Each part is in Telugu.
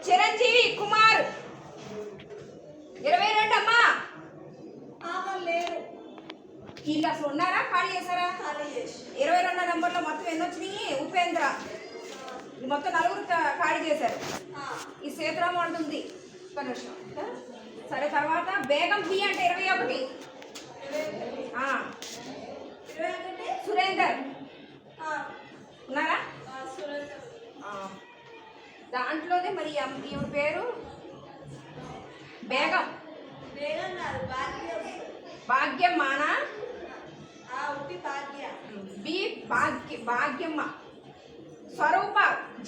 చిరంజీవి కుమార్ 22 అమ్మా. వీళ్ళు అసలు ఉన్నారా? ఖాళీ చేశారా? 22 నెంబర్లో మొత్తం ఎన్ని వచ్చినాయి? ఉపేంద్ర మొత్తం 4 ఖాళీ చేశారు. ఈ సీతారాం ఉంటుంది ఒక నిమిషం. సరే, తర్వాత బేగం బి అంటే 21. సురేందర్ ఉన్నారా? దాంట్లోనే మరి ఈవిడ పేరు బేగం భాగ్యం మానా బి భాగ్యమ్మ. స్వరూప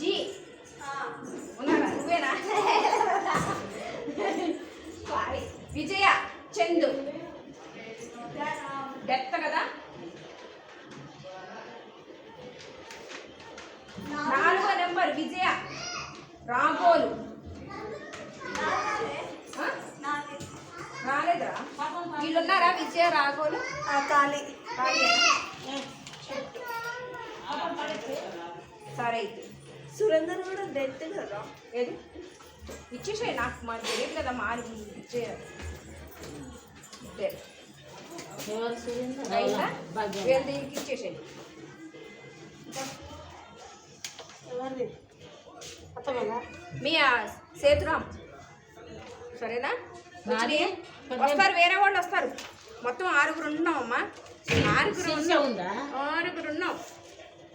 జీ ఉన్నారా? నువ్వేనా? విజయ చందు డెత్ కదా. 4వ నెంబర్ విజయ రాగోలు. రాలేదా? వీళ్ళు ఉన్నారా? విజయ రాగోలు ఖాళీ. సరే, అయితే సురేందర్ కూడా డెత్ కదా. ఏది ఇచ్చేసే, నాకు మరి తెలియదు కదా. మారి ఇచ్చేయాలి. వీళ్ళ దీనికి ఇచ్చేసేది. మీ సేతురాం సరేనా? వస్తారు, వేరే వాళ్ళు వస్తారు. మొత్తం 6 ఉన్నామమ్మా. 6 ఉన్నాం.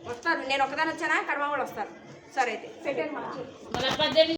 వస్తారు. నేను ఒకదాని వచ్చానా? కడమ వాళ్ళు వస్తారు. సరే, అయితే పెట్టండి.